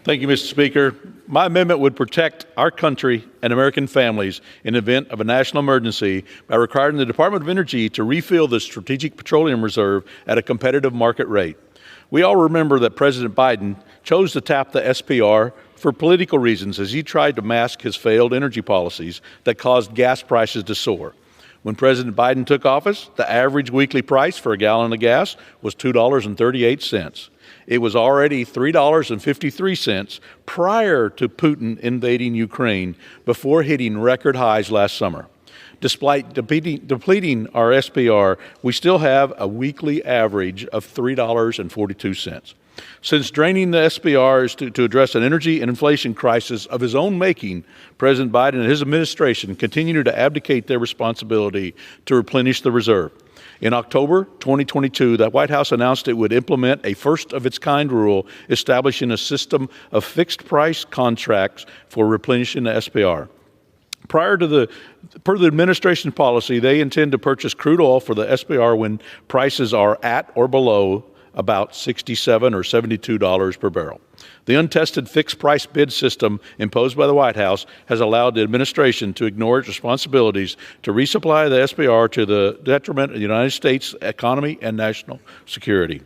Thank you, Mr. Speaker. My amendment would protect our country and American families in the event of a national emergency by requiring the Department of Energy to refill the Strategic Petroleum Reserve at a competitive market rate. We all remember that President Biden chose to tap the SPR for political reasons as he tried to mask his failed energy policies that caused gas prices to soar. When President Biden took office, the average weekly price for a gallon of gas was $2.38. It was already $3.53 prior to Putin invading Ukraine, before hitting record highs last summer. Despite depleting our SPR, we still have a weekly average of $3.42. Since draining the SPR is to address an energy and inflation crisis of his own making, President Biden and his administration continue to abdicate their responsibility to replenish the reserve. In October 2022, the White House announced it would implement a first-of-its-kind rule establishing a system of fixed-price contracts for replenishing the SPR. Per the administration's policy, they intend to purchase crude oil for the SPR when prices are at or below about $67 or $72 per barrel. The untested fixed-price bid system imposed by the White House has allowed the administration to ignore its responsibilities to resupply the SPR to the detriment of the United States economy and national security.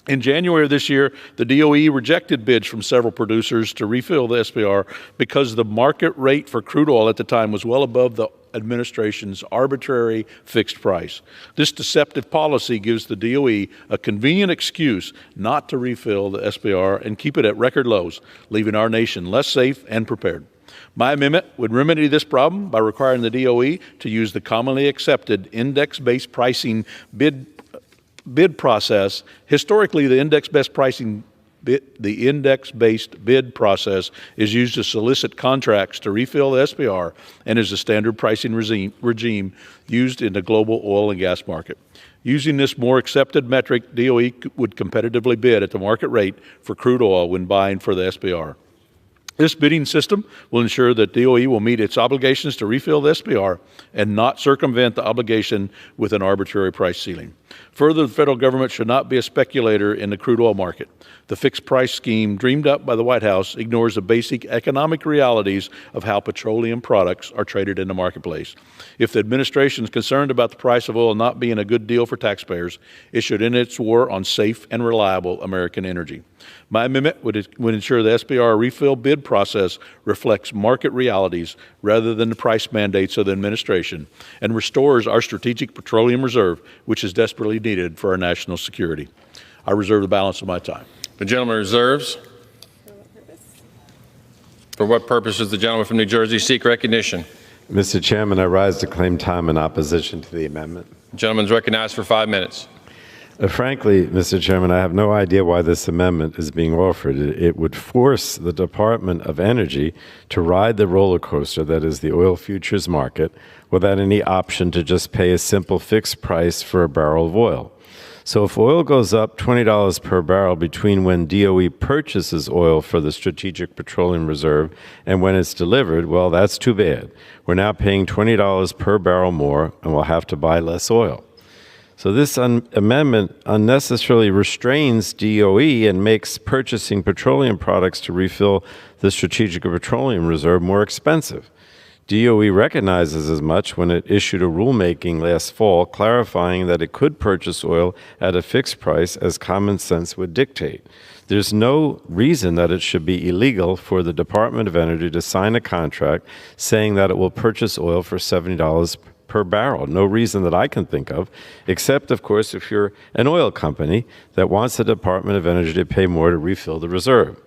In January of this year, the DOE rejected bids from several producers to refill the SPR because the market rate for crude oil at the time was well above the administration's arbitrary fixed price. This deceptive policy gives the DOE a convenient excuse not to refill the SPR and keep it at record lows, leaving our nation less safe and prepared. My amendment would remedy this problem by requiring the DOE to use the commonly accepted index-based pricing bid process. Historically, the index-based bid process is used to solicit contracts to refill the SPR and is a standard pricing regime used in the global oil and gas market. Using this more accepted metric, DOE would competitively bid at the market rate for crude oil when buying for the SPR. This bidding system will ensure that DOE will meet its obligations to refill the SPR and not circumvent the obligation with an arbitrary price ceiling. Further, the federal government should not be a speculator in the crude oil market. The fixed price scheme dreamed up by the White House ignores the basic economic realities of how petroleum products are traded in the marketplace. If the administration is concerned about the price of oil not being a good deal for taxpayers, it should end its war on safe and reliable American energy. My amendment would ensure the SPR refill bid process reflects market realities rather than the price mandates of the administration, and restores our strategic petroleum reserve, which is desperately needed for our national security. I reserve the balance of my time. The gentleman reserves. For what purpose does the gentleman from New Jersey seek recognition? Mr. Chairman, I rise to claim time in opposition to the amendment. The gentleman is recognized for 5 minutes. Frankly, Mr. Chairman, I have no idea why this amendment is being offered. It would force the Department of Energy to ride the roller coaster that is the oil futures market without any option to just pay a simple fixed price for a barrel of oil. So if oil goes up $20 per barrel between when DOE purchases oil for the Strategic Petroleum Reserve and when it's delivered, well, that's too bad. We're now paying $20 per barrel more, and we'll have to buy less oil. So this amendment unnecessarily restrains DOE and makes purchasing petroleum products to refill the Strategic Petroleum Reserve more expensive. DOE recognizes as much when it issued a rulemaking last fall clarifying that it could purchase oil at a fixed price as common sense would dictate. There's no reason that it should be illegal for the Department of Energy to sign a contract saying that it will purchase oil for $70 per barrel. No reason that I can think of, except, of course, if you're an oil company that wants the Department of Energy to pay more to refill the reserve.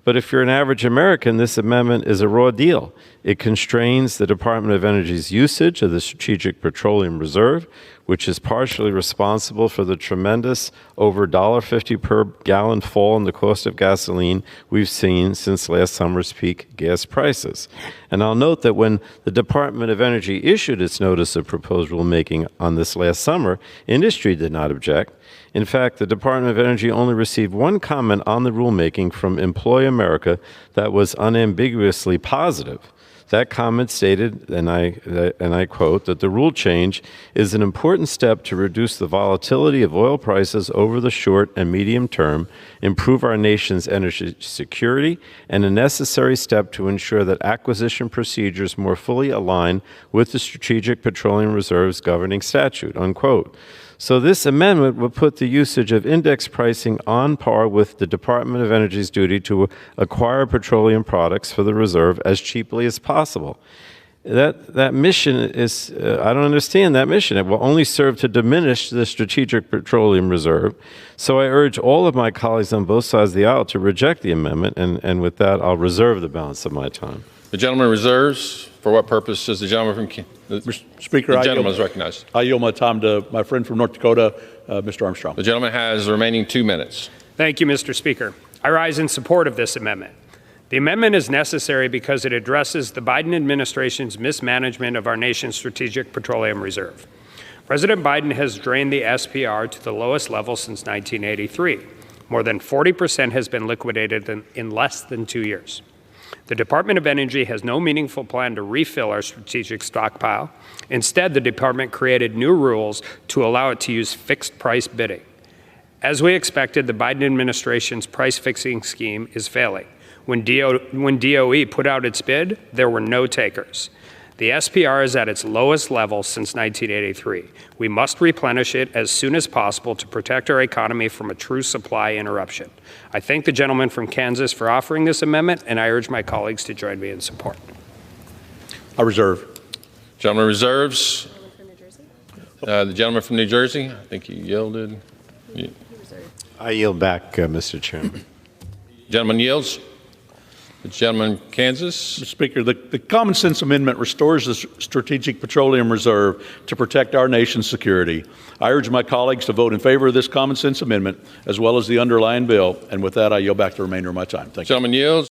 But if you're an average American, this amendment is a raw deal. It constrains the Department of Energy's usage of the Strategic Petroleum Reserve, which is partially responsible for the tremendous over $1.50 per gallon fall in the cost of gasoline we've seen since last summer's peak gas prices. And I'll note that when the Department of Energy issued its notice of proposed rulemaking on this last summer, industry did not object. In fact, the Department of Energy only received one comment on the rulemaking from Employ America that was unambiguously positive. That comment stated, and I quote, that the rule change is an important step to reduce the volatility of oil prices over the short and medium term, improve our nation's energy security, and a necessary step to ensure that acquisition procedures more fully align with the Strategic Petroleum Reserve's governing statute, unquote. So this amendment would put the usage of index pricing on par with the Department of Energy's duty to acquire petroleum products for the reserve as cheaply as possible. That mission is, I don't understand that mission. It will only serve to diminish the Strategic Petroleum Reserve. So I urge all of my colleagues on both sides of the aisle to reject the amendment, and with that, I'll reserve the balance of my time. The gentleman reserves. For what purpose does the gentleman from Mr. Speaker, the gentleman is recognized? I yield my time to my friend from North Dakota, Mr. Armstrong. The gentleman has the remaining 2 minutes. Thank you, Mr. Speaker. I rise in support of this amendment. The amendment is necessary because it addresses the Biden administration's mismanagement of our nation's Strategic Petroleum Reserve. President Biden has drained the SPR to the lowest level since 1983. More than 40% has been liquidated in less than 2 years. The Department of Energy has no meaningful plan to refill our strategic stockpile. Instead, the department created new rules to allow it to use fixed price bidding. As we expected, the Biden administration's price fixing scheme is failing. When DOE put out its bid, there were no takers. The SPR is at its lowest level since 1983. We must replenish it as soon as possible to protect our economy from a true supply interruption. I thank the gentleman from Kansas for offering this amendment, and I urge my colleagues to join me in support. I reserve. Gentleman reserves. The gentleman from New Jersey. I think he yielded. I yield back, Mr. Chairman. Gentleman yields. The gentleman from Kansas. Mr. Speaker, the Common Sense Amendment restores the Strategic Petroleum Reserve to protect our nation's security. I urge my colleagues to vote in favor of this Common Sense Amendment as well as the underlying bill. And with that, I yield back the remainder of my time. Thank you. Gentleman yields.